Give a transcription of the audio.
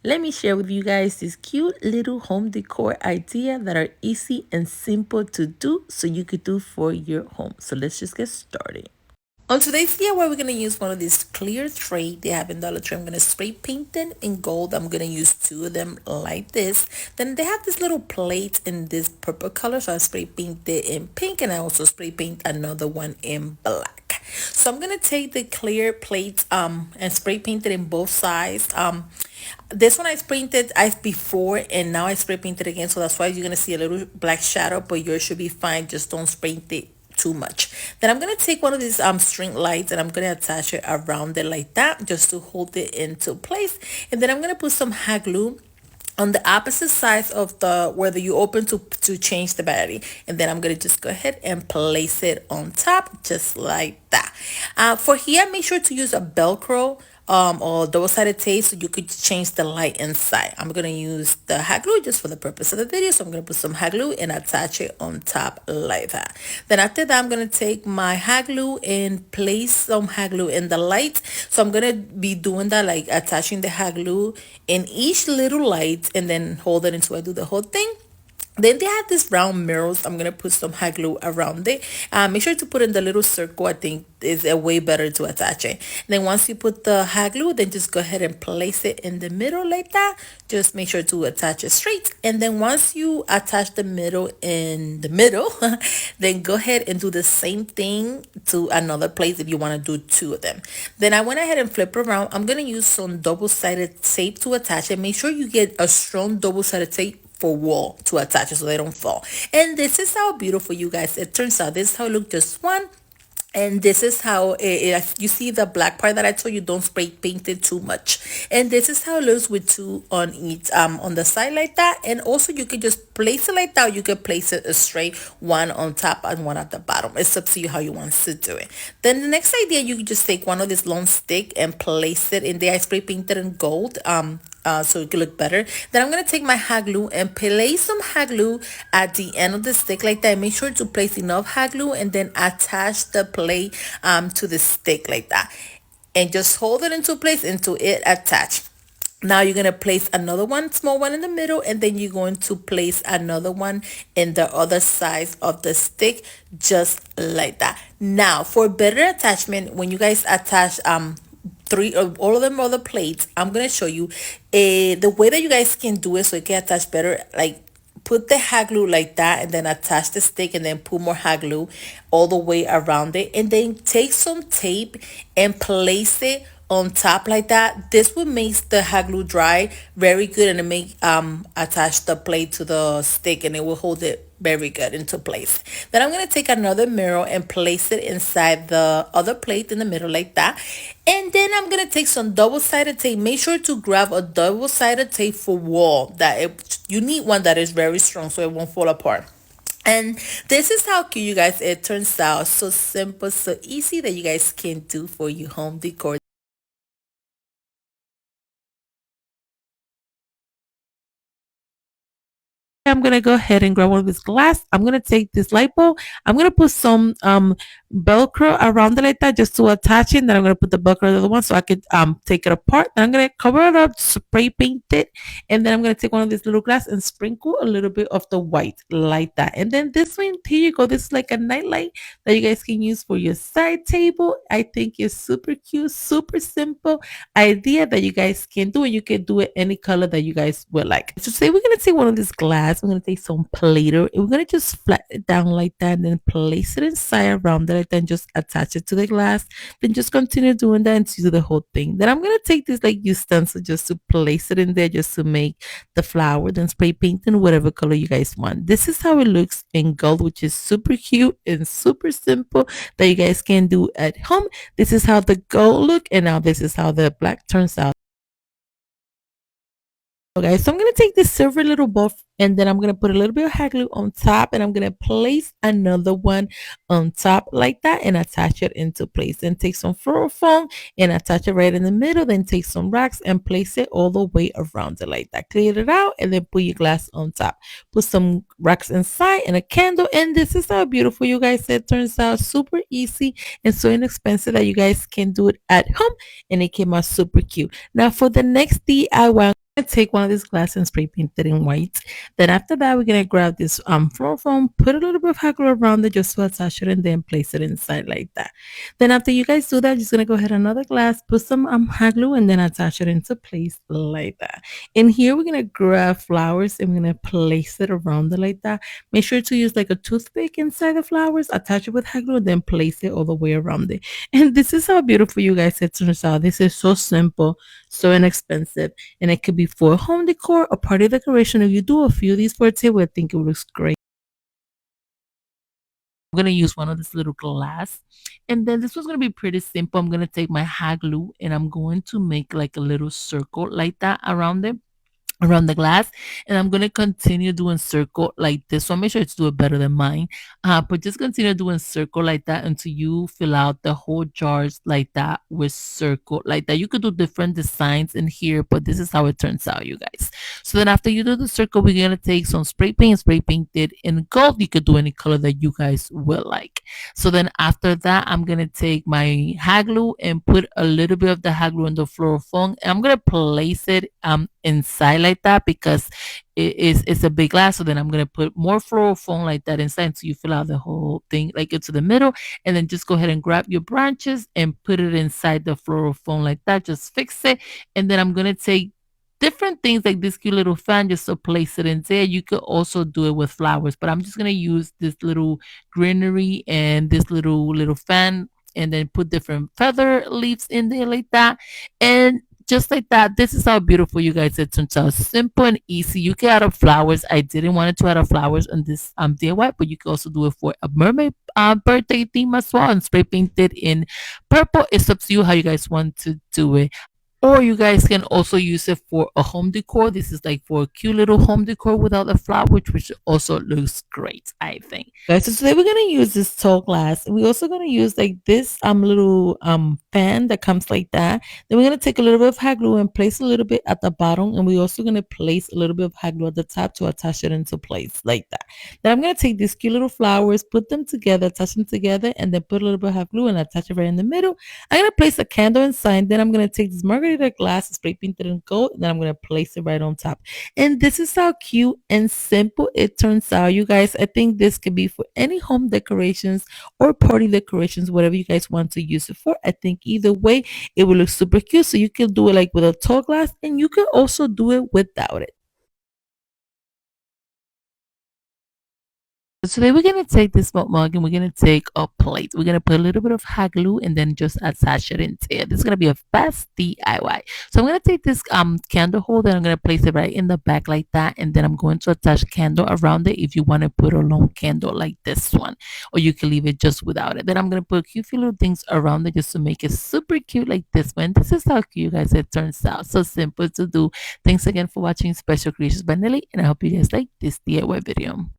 let me share with you guys this cute little home decor idea that are easy and simple to do so you could do for your home. So let's just get started. On today's DIY, we're going to use one of these clear tray they have in Dollar Tree. I'm going to spray paint them in gold. I'm going to use two of them like this. Then they have this little plate in this purple color. So I spray paint it in pink and I also spray paint another one in black. So I'm going to take the clear plate and spray paint it in both sides. This one I painted before and now I spray painted again, so that's why you're gonna see a little black shadow, but yours should be fine. Just don't spray paint it too much. Then I'm gonna take one of these string lights and I'm gonna attach it around it like that just to hold it into place. And then I'm gonna put some hot glue on the opposite sides of the where you open to change the battery, and then I'm gonna just go ahead and place it on top just like that. For here, make sure to use a velcro or double-sided tape so you could change the light inside. I'm gonna use the hot glue just for the purpose of the video, so I'm gonna put some hot glue and attach it on top like that. Then after that, I'm gonna take my hot glue and place some hot glue in the light. So I'm gonna be doing that, like attaching the hot glue in each little light and then hold it until I do the whole thing. Then they have these round mirrors. I'm gonna put some hot glue around it. Make sure to put in the little circle. I think is a way better to attach it. Then once you put the hot glue, then just go ahead and place it in the middle like that. Just make sure to attach it straight. And then once you attach the middle in the middle, then go ahead and do the same thing to another place if you want to do two of them. Then I went ahead and flip around. I'm gonna use some double-sided tape to attach it. Make sure you get a strong double-sided tape for wall to attach it so they don't fall. And this is how beautiful, you guys, it turns out. This is how it look, just one. And this is how you see the black part that I told you, don't spray paint it too much. And this is how it looks with two on each on the side like that. And also you can just place it like that. You can place it straight, one on top and one at the bottom. It's up to you how you want to do it. Then the next idea, you can just take one of this long stick and place it in there. I spray painted in gold so it could look better. Then I'm gonna take my hot glue and place some hot glue at the end of the stick like that. Make sure to place enough hot glue and then attach the plate to the stick like that, and just hold it into place until it attached. Now you're going to place another one, small one in the middle, and then you're going to place another one in the other side of the stick, just like that. Now for better attachment, when you guys attach three of all of them other plates, I'm gonna show you the way that you guys can do it so it can attach better. Like, put the hot glue like that and then attach the stick and then put more hot glue all the way around it, and then take some tape and place it on top like that. This will make the hot glue dry very good, and it make attach the plate to the stick, and it will hold it very good into place. Then I'm going to take another mirror and place it inside the other plate in the middle like that. And then I'm going to take some double-sided tape. Make sure to grab a double-sided tape for wall. You need one that is very strong so it won't fall apart. And this is how cute, you guys, it turns out. So simple, so easy that you guys can do for your home decor. I'm gonna go ahead and grab one of this glass. I'm gonna take this light bulb. I'm gonna put some velcro around it like that just to attach it. Then I'm gonna put the velcro on the other one so I could take it apart. Then I'm gonna cover it up, spray paint it, and then I'm gonna take one of these little glass and sprinkle a little bit of the white like that. And then this one, here you go. This is like a night light that you guys can use for your side table. I think it's super cute, super simple idea that you guys can do, and you can do it any color that you guys would like. So today we're gonna take one of this glass. We're gonna take some plater and we're gonna just flatten it down like that and then place it inside around it, then just attach it to the glass. Then just continue doing that until you do the whole thing. Then I'm gonna take this like utensil just to place it in there just to make the flower, then spray paint in whatever color you guys want. This is how it looks in gold, which is super cute and super simple that you guys can do at home. This is how the gold look, and now this is how the black turns out. Okay, so I'm going to take this silver little buff and then I'm going to put a little bit of hot glue on top, and I'm going to place another one on top like that and attach it into place. Then take some floral foam and attach it right in the middle. Then take some racks and place it all the way around it like that. Clear it out and then put your glass on top. Put some racks inside and a candle, and this is how beautiful, you guys, it turns out. Super easy and so inexpensive that you guys can do it at home, and it came out super cute. Now for the next DIY, Take one of these glass and spray paint it in white. Then after that, we're gonna grab this floor foam, put a little bit of hot glue around it just to attach it, and then place it inside like that. Then after you guys do that, just gonna go ahead another glass, put some hot glue, and then attach it into place like that. In here, we're gonna grab flowers and we're gonna place it around it like that. Make sure to use like a toothpick inside the flowers, attach it with hot glue, then place it all the way around it. And this is how beautiful you guys it turns out. This is so simple, so inexpensive, and it could be for home decor or party decoration. If you do a few of these for a table, I think it looks great. I'm gonna use one of this little glass, and then this one's gonna be pretty simple. I'm gonna take my hot glue and I'm going to make like a little circle like that around it, around the glass, and I'm gonna continue doing circle like this one. Make sure to do it better than mine, but just continue doing circle like that until you fill out the whole jars like that with circle like that. You could do different designs in here, but this is how it turns out, you guys. So then after you do the circle, we're gonna take some spray paint it in gold. You could do any color that you guys will like. So then after that, I'm gonna take my hot glue and put a little bit of the hot glue in the floor foam, and I'm gonna place it inside like that because it's a big glass. So then I'm gonna put more floral foam like that inside, so you fill out the whole thing like into the middle, and then just go ahead and grab your branches and put it inside the floral foam like that. Just fix it, and then I'm gonna take different things like this cute little fan just to place it in there. You could also do it with flowers, but I'm just gonna use this little greenery and this little fan, and then put different feather leaves in there like that. And just like that, this is how beautiful you guys it turns out. Simple and easy. You can add up flowers. I didn't want to add up flowers on this DIY, but you can also do it for a mermaid birthday theme as well and spray paint it in purple. It's up to you how you guys want to do it. Or you guys can also use it for a home decor. This is like for a cute little home decor without a flower, which also looks great, I think. Guys, so today we're gonna use this tall glass. We're also gonna use like this little fan that comes like that. Then we're gonna take a little bit of hot glue and place a little bit at the bottom, and we're also gonna place a little bit of hot glue at the top to attach it into place like that. Then I'm gonna take these cute little flowers, put them together, attach them together, and then put a little bit of hot glue and attach it right in the middle. I'm gonna place a candle inside. Then I'm gonna take this margarita glass, spray painted in gold, and then I'm gonna place it right on top. And this is how cute and simple it turns out, you guys. I think this could be for any home decorations or party decorations, whatever you guys want to use it for. I think either way, it will look super cute. So you can do it like with a tall glass, and you can also do it without it. So today we're gonna take this mug and we're gonna take a plate. We're gonna put a little bit of hot glue and then just attach it into it. This is gonna be a fast DIY. So I'm gonna take this candle holder and I'm gonna place it right in the back like that, and then I'm going to attach candle around it if you want to put a long candle like this one, or you can leave it just without it. Then I'm gonna put cute little things around it just to make it super cute like this one. This is how cute, you guys, it turns out. So simple to do. Thanks again for watching Special Creations by Nelly, and I hope you guys like this DIY video.